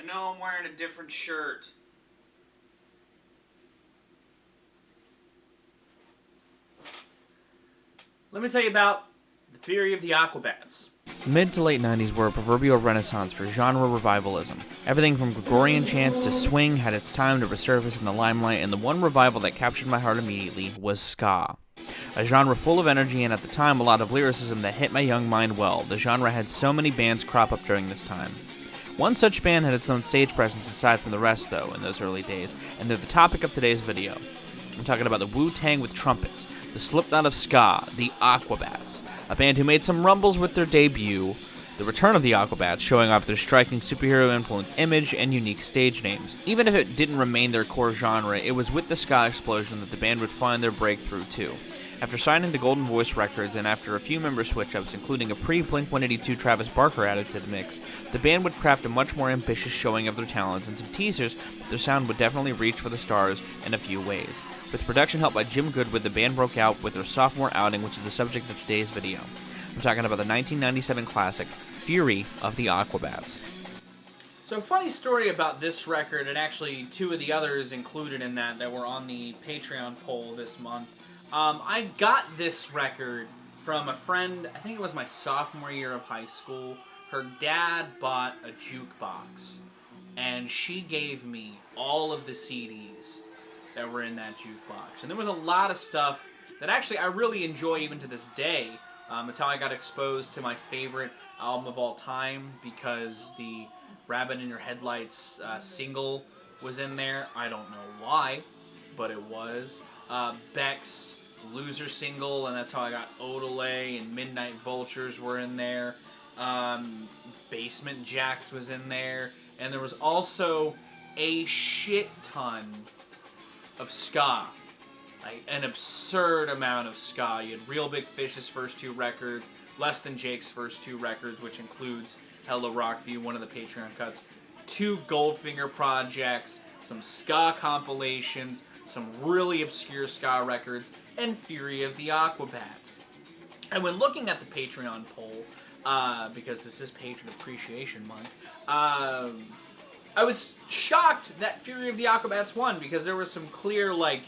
know I'm wearing a different shirt. Let me tell you about the theory of the Aquabats. The mid to late 90s were a proverbial renaissance for genre revivalism. Everything from Gregorian chants to swing had its time to resurface in the limelight, and the one revival that captured my heart immediately was ska. A genre full of energy and at the time a lot of lyricism that hit my young mind well. The genre had so many bands crop up during this time. One such band had its own stage presence aside from the rest, though, in those early days, and they're the topic of today's video. I'm talking about the Wu-Tang with trumpets, the Slipknot of ska, the Aquabats, a band who made some rumbles with their debut, the return of the Aquabats, showing off their striking superhero-influenced image and unique stage names. Even if it didn't remain their core genre, it was with the ska explosion that the band would find their breakthrough, too. After signing to Golden Voice Records and after a few member switch-ups, including a pre-Blink-182 Travis Barker added to the mix, the band would craft a much more ambitious showing of their talents and some teasers that their sound would definitely reach for the stars in a few ways. With production help by Jim Goodwood, the band broke out with their sophomore outing, which is the subject of today's video. I'm talking about the 1997 classic, Fury of the Aquabats. So, funny story about this record, and actually two of the others included in that were on the Patreon poll this month. I got this record from a friend, I think it was my sophomore year of high school. Her dad bought a jukebox, and she gave me all of the CDs that were in that jukebox. And there was a lot of stuff that actually I really enjoy even to this day. It's how I got exposed to my favorite album of all time, because the Rabbit in Your Headlights single was in there. I don't know why, but it was. Beck's Loser single, and that's how I got Odelay, and Midnight Vultures were in there. Basement Jacks was in there, and there was also a shit ton of ska. Like, an absurd amount of ska. You had Real Big Fish's first two records, Less Than Jake's first two records, which includes Hello Rockview, one of the Patreon cuts, two Goldfinger projects, some ska compilations, some really obscure ska records, and Fury of the Aquabats. And when looking at the Patreon poll, because this is Patron Appreciation Month, I was shocked that Fury of the Aquabats won, because there were some clear, like,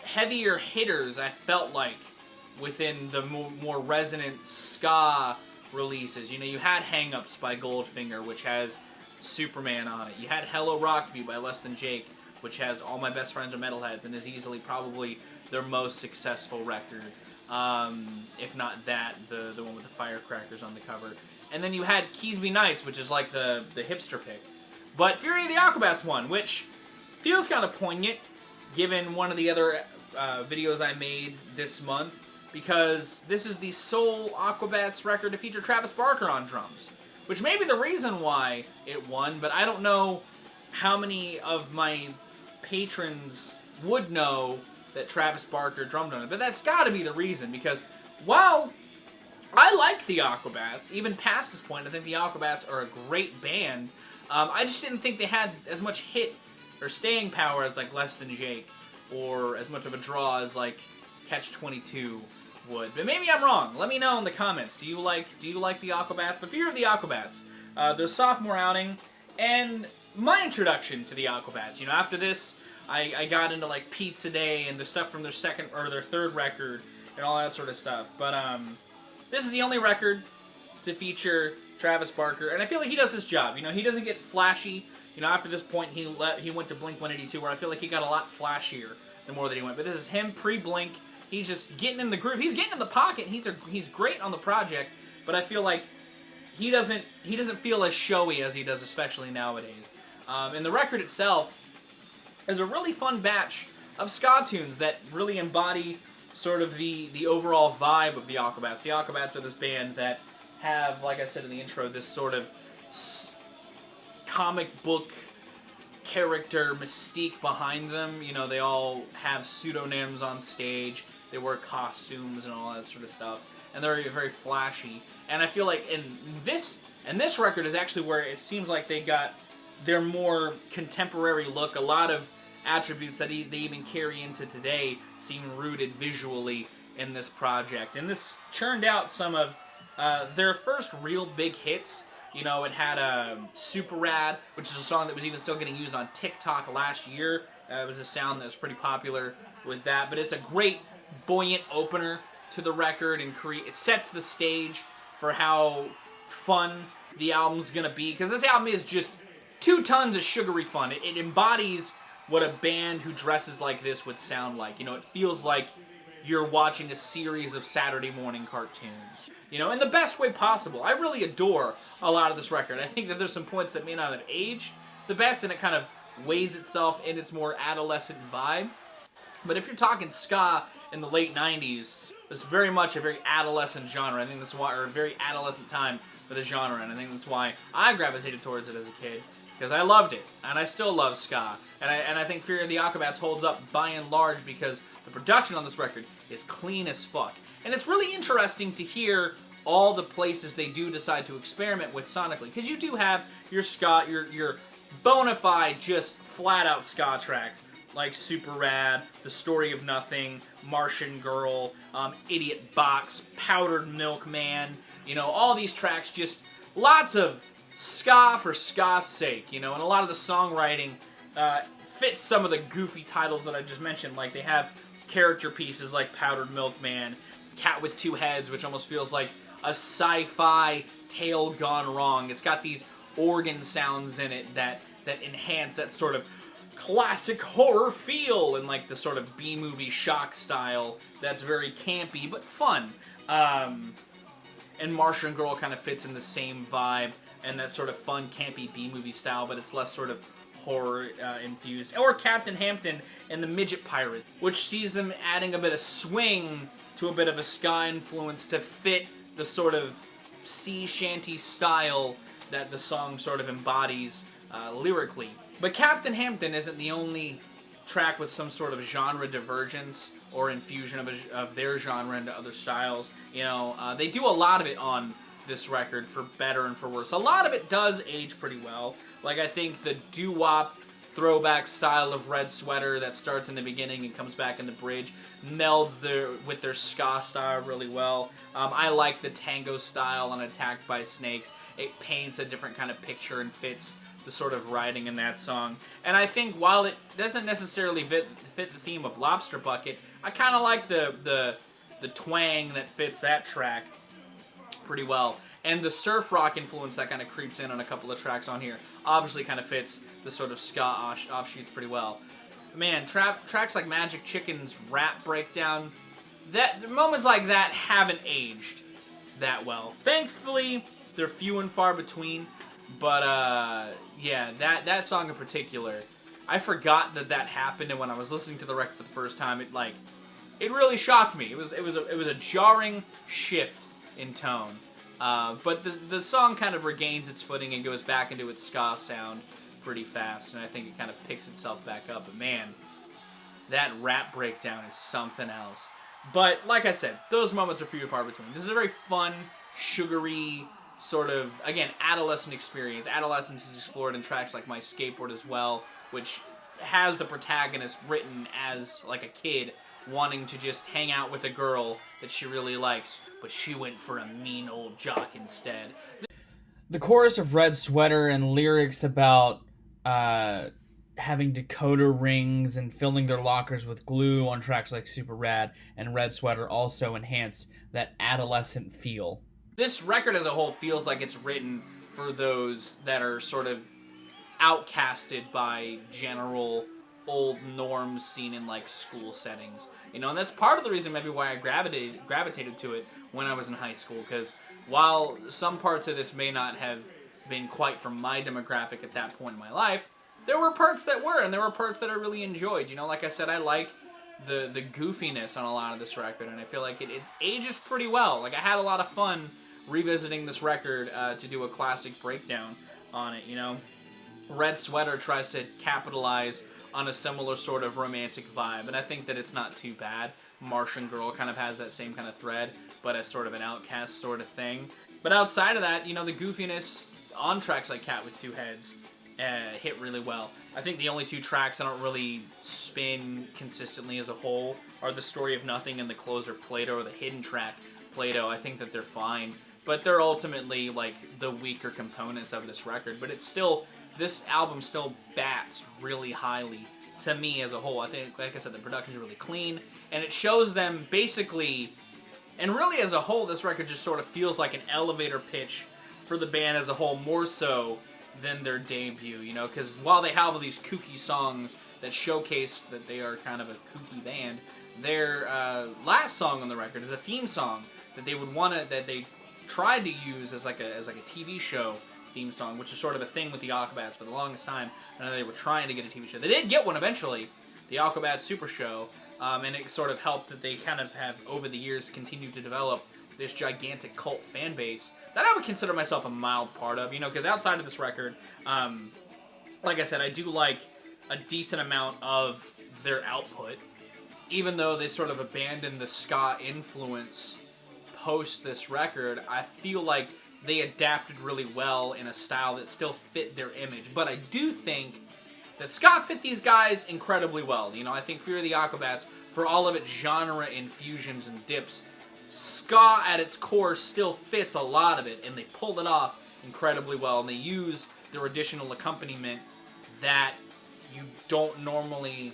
heavier hitters, I felt like, within the more resonant ska releases. You know, you had Hang Ups by Goldfinger, which has Superman on it. You had Hello Rockview by Less Than Jake, which has All My Best Friends Are Metalheads, and is easily probably their most successful record. If not that, the one with the firecrackers on the cover. And then you had Keys Be Nights, which is like the hipster pick. But Fury of the Aquabats won, which feels kind of poignant, given one of the other videos I made this month, because this is the sole Aquabats record to feature Travis Barker on drums, which may be the reason why it won, but I don't know how many of my patrons would know that Travis Barker drummed on it, but that's got to be the reason, because while I like the Aquabats, even past this point, I think the Aquabats are a great band, I just didn't think they had as much hit or staying power as like Less Than Jake, or as much of a draw as like Catch-22 would. But maybe I'm wrong. Let me know in the comments. Do you like the Aquabats? But Fear of the Aquabats, their sophomore outing, and my introduction to the Aquabats. You know, after this, I got into like Pizza Day and the stuff from their second or their third record and all that sort of stuff. But this is the only record to feature Travis Barker, and I feel like he does his job. You know, he doesn't get flashy. You know, after this point, he went to Blink-182, where I feel like he got a lot flashier the more that he went. But this is him pre-Blink. He's just getting in the groove. He's getting in the pocket. He's great on the project, but I feel like he doesn't feel as showy as he does, especially nowadays. And the record itself is a really fun batch of ska tunes that really embody sort of the overall vibe of the Aquabats. The Aquabats are this band that have, like I said in the intro, this sort of comic book character mystique behind them. You know, they all have pseudonyms on stage, they wear costumes and all that sort of stuff, and they're very flashy. And I feel like in this record is actually where it seems like they got their more contemporary look. A lot of attributes that they even carry into today seem rooted visually in this project. And this churned out some of their first real big hits You know, it had Super Rad, which is a song that was even still getting used on TikTok last year. It was a sound that was pretty popular with that. But it's a great, buoyant opener to the record, and it sets the stage for how fun the album's going to be. Because this album is just 2 tons of sugary fun. It embodies what a band who dresses like this would sound like. You know, it feels like you're watching a series of Saturday morning cartoons. You know, in the best way possible. I really adore a lot of this record. I think that there's some points that may not have aged the best, and it kind of weighs itself in its more adolescent vibe. But if you're talking ska in the late 90s, it's very much a very adolescent genre. I think that's why, or a very adolescent time for the genre, and I think that's why I gravitated towards it as a kid, because I loved it, and I still love ska. And I think Fear of the Aquabats holds up by and large because the production on this record is clean as fuck. And it's really interesting to hear all the places they do decide to experiment with sonically, because you do have your ska, your bona fide, just flat-out ska tracks, like Super Rad, The Story of Nothing, Martian Girl, Idiot Box, Powdered Milk Man, you know, all these tracks, just lots of ska for ska's sake, you know, and a lot of the songwriting fits some of the goofy titles that I just mentioned. Like, they have character pieces like Powdered Milk Man, Cat with Two Heads, which almost feels like a sci-fi tale gone wrong. It's got these organ sounds in it that enhance that sort of classic horror feel, and like the sort of B-movie shock style that's very campy but fun. And Martian Girl kind of fits in the same vibe and that sort of fun, campy B-movie style, but it's less sort of horror infused. Or Captain Hampton and the Midget Pirate, which sees them adding a bit of swing to a bit of a ska influence to fit the sort of sea shanty style that the song sort of embodies lyrically. But Captain Hampton isn't the only track with some sort of genre divergence or infusion of their genre into other styles. You know, they do a lot of it on this record, for better and for worse. A lot of it does age pretty well. Like, I think the doo-wop throwback style of Red Sweater that starts in the beginning and comes back in the bridge melds with their ska style really well. I like the tango style on Attacked by Snakes. It paints a different kind of picture and fits the sort of writing in that song. And I think while it doesn't necessarily fit the theme of Lobster Bucket, I kind of like the twang that fits that track pretty well. And the surf rock influence that kind of creeps in on a couple of tracks on here obviously kind of fits the sort of ska offshoots pretty well. Man, tracks like Magic Chicken's rap breakdown, moments like that haven't aged that well. Thankfully, they're few and far between, but yeah, that song in particular, I forgot that happened, and when I was listening to the record for the first time, it really shocked me. It was a jarring shift in tone. But the song kind of regains its footing and goes back into its ska sound pretty fast, and I think it kind of picks itself back up. But man, that rap breakdown is something else. But like I said, those moments are few and far between. This is a very fun, sugary, sort of, again, adolescent experience. Adolescence is explored in tracks like My Skateboard as well, which has the protagonist written as like a kid wanting to just hang out with a girl that she really likes, but she went for a mean old jock instead. The chorus of Red Sweater and lyrics about having decoder rings and filling their lockers with glue on tracks like Super Rad and Red Sweater also enhance that adolescent feel. This record as a whole feels like it's written for those that are sort of outcasted by general old norms seen in like school settings, you know, and that's part of the reason maybe why I gravitated to it when I was in high school, because while some parts of this may not have been quite from my demographic at that point in my life, there were parts that were, and there were parts that I really enjoyed. You know, like I said, I like the goofiness on a lot of this record, and I feel like it ages pretty well. Like, I had a lot of fun revisiting this record to do a classic breakdown on it, you know. Red Sweater tries to capitalize on a similar sort of romantic vibe, and I think that it's not too bad. Martian Girl kind of has that same kind of thread, but as sort of an outcast sort of thing. But outside of that, you know, the goofiness on tracks like Cat with Two Heads hit really well. I think the only two tracks that don't really spin consistently as a whole are The Story of Nothing and the closer Plato, or the hidden track Plato. I think that they're fine. but they're ultimately like the weaker components of this record. But it's still, this album still bats really highly to me as a whole. I think, like I said, the production's really clean, and it shows them basically, and really as a whole, this record just sort of feels like an elevator pitch for the band as a whole, more so than their debut, you know, because while they have all these kooky songs that showcase that they are kind of a kooky band, their last song on the record is a theme song that they would want to, that they tried to use as like a TV show theme song, which is sort of a thing with the Aquabats for the longest time. I know they were trying to get a TV show. They did get one eventually, the Aquabats Super Show, and it sort of helped that they kind of have, over the years, continued to develop this gigantic cult fan base that I would consider myself a mild part of, you know, because outside of this record, like I said, I do like a decent amount of their output, even though they sort of abandoned the ska influence post this record. I feel like they adapted really well in a style that still fit their image, but I do think that ska fit these guys incredibly well. You know, I think Fury of the Aquabats, for all of its genre infusions and dips, ska at its core still fits a lot of it, and they pulled it off incredibly well, and they use their additional accompaniment that you don't normally,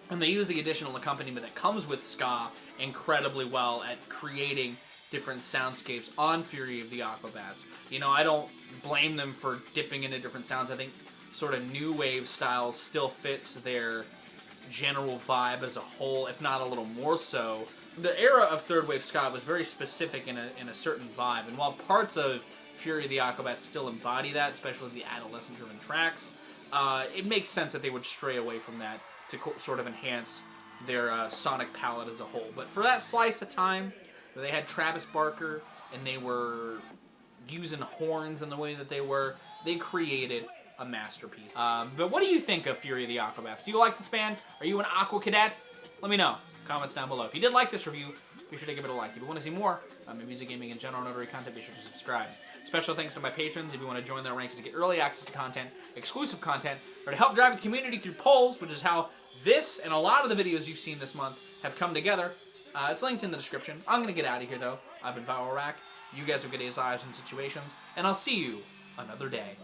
and they use the additional accompaniment that comes with ska incredibly well at creating different soundscapes on Fury of the Aquabats. You know, I don't blame them for dipping into different sounds. I think sort of new wave style still fits their general vibe as a whole, if not a little more so. The era of third wave ska was very specific in a certain vibe, and while parts of Fury of the Aquabats still embody that, especially the adolescent-driven tracks, it makes sense that they would stray away from that to sort of enhance their sonic palette as a whole. But for that slice of time, where they had Travis Barker and they were using horns in the way that they created a masterpiece. But what do you think of Fury of the Aquabats? Do you like this band? Are you an Aqua Cadet? Let me know. Comments down below. If you did like this review, be sure to give it a like. If you want to see more my music, gaming, and general notary content, be sure to subscribe. Special thanks to my patrons. If you want to join their ranks to get early access to content, exclusive content, or to help drive the community through polls, which is how this and a lot of the videos you've seen this month have come together, it's linked in the description. I'm going to get out of here, though. I've been Viral Rack. You guys have good days, lives, and situations, and I'll see you another day.